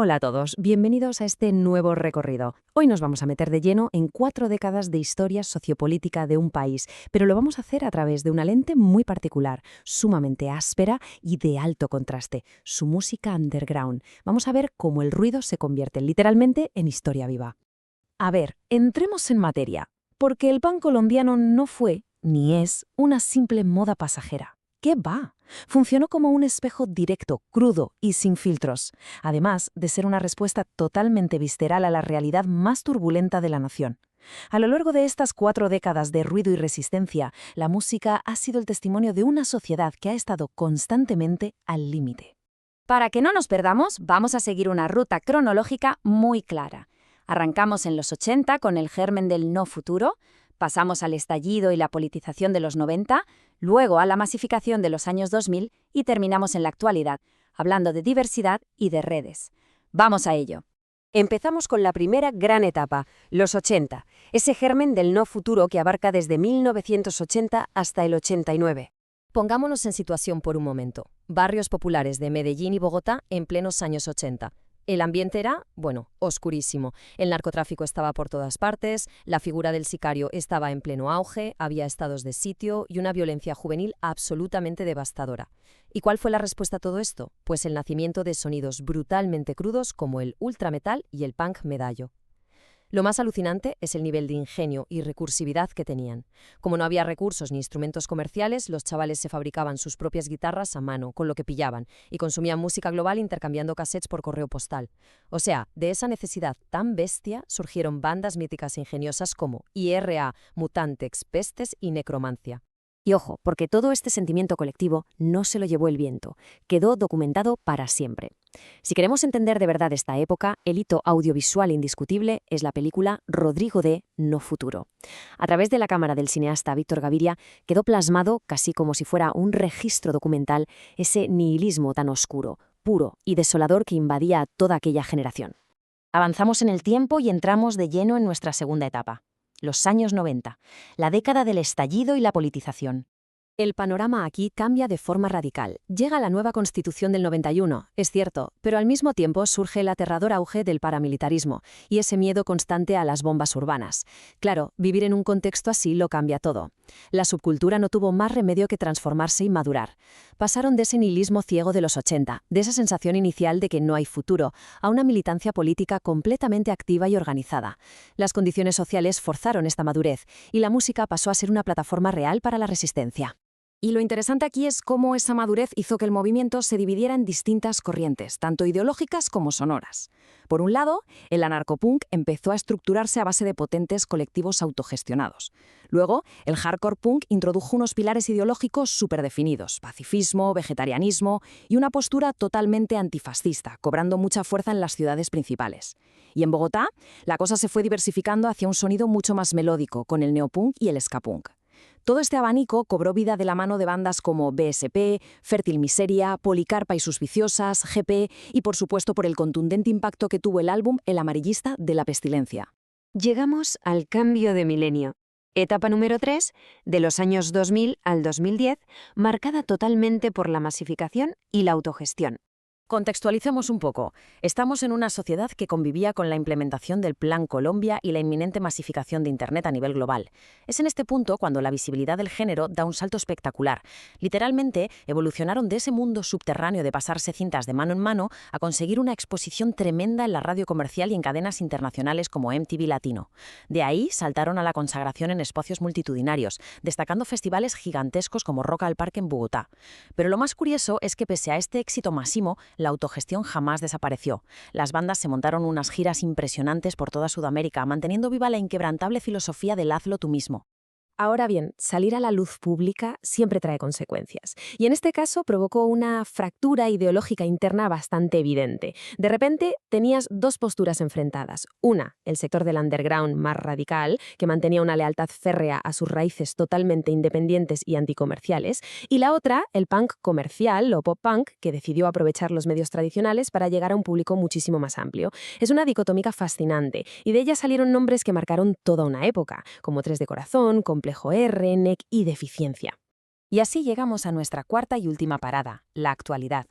Hola a todos, bienvenidos a este nuevo recorrido. Hoy nos vamos a meter de lleno en 4 décadas de historia sociopolítica de un país, pero lo vamos a hacer a través de una lente muy particular, sumamente áspera y de alto contraste, su música underground. Vamos a ver cómo el ruido se convierte literalmente en historia viva. A ver, entremos en materia, porque el punk colombiano no fue, ni es, una simple moda pasajera. ¿Qué va? Funcionó como un espejo directo, crudo y sin filtros, además de ser una respuesta totalmente visceral a la realidad más turbulenta de la nación. A lo largo de estas 4 décadas de ruido y resistencia, la música ha sido el testimonio de una sociedad que ha estado constantemente al límite. Para que no nos perdamos, vamos a seguir una ruta cronológica muy clara. Arrancamos en los 80 con el germen del no futuro, pasamos al estallido y la politización de los 90, luego a la masificación de los años 2000 y terminamos en la actualidad, hablando de diversidad y de redes. Vamos a ello. Empezamos con la primera gran etapa, los 80, ese germen del no futuro que abarca desde 1980 hasta el 89. Pongámonos en situación por un momento. Barrios populares de Medellín y Bogotá en plenos años 80. El ambiente era, oscurísimo. El narcotráfico estaba por todas partes, la figura del sicario estaba en pleno auge, había estados de sitio y una violencia juvenil absolutamente devastadora. ¿Y cuál fue la respuesta a todo esto? Pues el nacimiento de sonidos brutalmente crudos como el ultrametal y el punk medallo. Lo más alucinante es el nivel de ingenio y recursividad que tenían. Como no había recursos ni instrumentos comerciales, los chavales se fabricaban sus propias guitarras a mano, con lo que pillaban, y consumían música global intercambiando cassettes por correo postal. O sea, de esa necesidad tan bestia surgieron bandas míticas e ingeniosas como IRA, Mutantex, Pestes y Necromancia. Y ojo, porque todo este sentimiento colectivo no se lo llevó el viento, quedó documentado para siempre. Si queremos entender de verdad esta época, el hito audiovisual indiscutible es la película Rodrigo de No Futuro. A través de la cámara del cineasta Víctor Gaviria quedó plasmado, casi como si fuera un registro documental, ese nihilismo tan oscuro, puro y desolador que invadía a toda aquella generación. Avanzamos en el tiempo y entramos de lleno en nuestra segunda etapa. Los años 90, la década del estallido y la politización. El panorama aquí cambia de forma radical. Llega la nueva Constitución del 91, es cierto, pero al mismo tiempo surge el aterrador auge del paramilitarismo y ese miedo constante a las bombas urbanas. Claro, vivir en un contexto así lo cambia todo. La subcultura no tuvo más remedio que transformarse y madurar. Pasaron de ese nihilismo ciego de los 80, de esa sensación inicial de que no hay futuro, a una militancia política completamente activa y organizada. Las condiciones sociales forzaron esta madurez y la música pasó a ser una plataforma real para la resistencia. Y lo interesante aquí es cómo esa madurez hizo que el movimiento se dividiera en distintas corrientes, tanto ideológicas como sonoras. Por un lado, el anarcopunk empezó a estructurarse a base de potentes colectivos autogestionados. Luego, el hardcore punk introdujo unos pilares ideológicos superdefinidos, pacifismo, vegetarianismo y una postura totalmente antifascista, cobrando mucha fuerza en las ciudades principales. Y en Bogotá, la cosa se fue diversificando hacia un sonido mucho más melódico, con el neopunk y el ska punk. Todo este abanico cobró vida de la mano de bandas como BSP, Fértil Miseria, Policarpa y sus Viciosas, GP y por supuesto por el contundente impacto que tuvo el álbum El Amarillista de la Pestilencia. Llegamos al cambio de milenio. Etapa número 3, de los años 2000 al 2010, marcada totalmente por la masificación y la autogestión. Contextualicemos un poco. Estamos en una sociedad que convivía con la implementación del Plan Colombia y la inminente masificación de Internet a nivel global. Es en este punto cuando la visibilidad del género da un salto espectacular. Literalmente, evolucionaron de ese mundo subterráneo de pasarse cintas de mano en mano a conseguir una exposición tremenda en la radio comercial y en cadenas internacionales como MTV Latino. De ahí saltaron a la consagración en espacios multitudinarios, destacando festivales gigantescos como Rock al Parque en Bogotá. Pero lo más curioso es que pese a este éxito masivo, la autogestión jamás desapareció. Las bandas se montaron unas giras impresionantes por toda Sudamérica, manteniendo viva la inquebrantable filosofía del hazlo tú mismo. Ahora bien, salir a la luz pública siempre trae consecuencias. Y en este caso provocó una fractura ideológica interna bastante evidente. De repente tenías 2 posturas enfrentadas. Una, el sector del underground más radical, que mantenía una lealtad férrea a sus raíces totalmente independientes y anticomerciales. Y la otra, el punk comercial o pop punk, que decidió aprovechar los medios tradicionales para llegar a un público muchísimo más amplio. Es una dicotómica fascinante, y de ella salieron nombres que marcaron toda una época, como Tres de Corazón, Complejo R, NEC y Deficiencia. Y así llegamos a nuestra cuarta y última parada, la actualidad.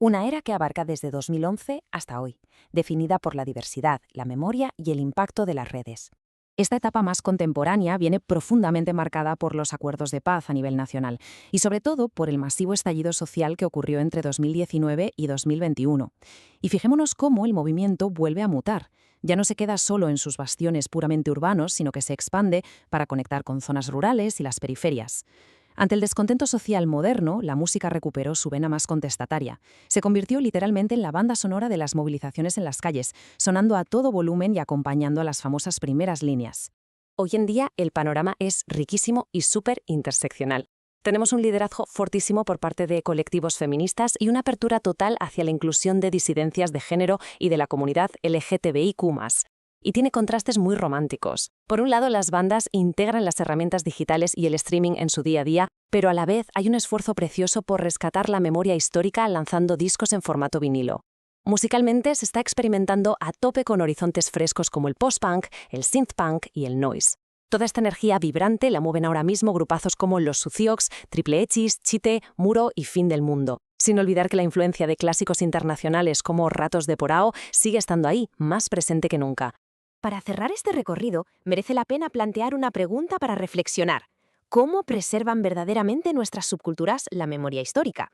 Una era que abarca desde 2011 hasta hoy, definida por la diversidad, la memoria y el impacto de las redes. Esta etapa más contemporánea viene profundamente marcada por los acuerdos de paz a nivel nacional y sobre todo por el masivo estallido social que ocurrió entre 2019 y 2021. Y fijémonos cómo el movimiento vuelve a mutar. Ya no se queda solo en sus bastiones puramente urbanos, sino que se expande para conectar con zonas rurales y las periferias. Ante el descontento social moderno, la música recuperó su vena más contestataria. Se convirtió literalmente en la banda sonora de las movilizaciones en las calles, sonando a todo volumen y acompañando a las famosas primeras líneas. Hoy en día el panorama es riquísimo y súper interseccional. Tenemos un liderazgo fortísimo por parte de colectivos feministas y una apertura total hacia la inclusión de disidencias de género y de la comunidad LGTBIQ+. Y tiene contrastes muy románticos. Por un lado, las bandas integran las herramientas digitales y el streaming en su día a día, pero a la vez hay un esfuerzo precioso por rescatar la memoria histórica lanzando discos en formato vinilo. Musicalmente se está experimentando a tope con horizontes frescos como el post-punk, el synth-punk y el noise. Toda esta energía vibrante la mueven ahora mismo grupazos como Los Suciox, Triple H's, Chite, Muro y Fin del Mundo. Sin olvidar que la influencia de clásicos internacionales como Ratos de Porao sigue estando ahí, más presente que nunca. Para cerrar este recorrido, merece la pena plantear una pregunta para reflexionar. ¿Cómo preservan verdaderamente nuestras subculturas la memoria histórica?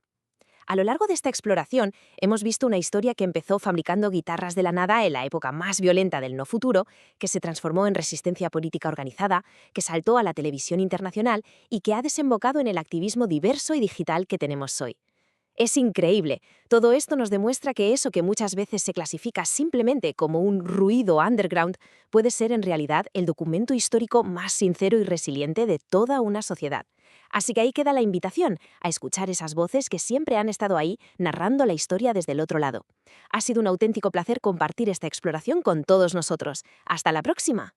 A lo largo de esta exploración, hemos visto una historia que empezó fabricando guitarras de la nada en la época más violenta del no futuro, que se transformó en resistencia política organizada, que saltó a la televisión internacional y que ha desembocado en el activismo diverso y digital que tenemos hoy. Es increíble. Todo esto nos demuestra que eso que muchas veces se clasifica simplemente como un ruido underground puede ser en realidad el documento histórico más sincero y resiliente de toda una sociedad. Así que ahí queda la invitación a escuchar esas voces que siempre han estado ahí narrando la historia desde el otro lado. Ha sido un auténtico placer compartir esta exploración con todos nosotros. ¡Hasta la próxima!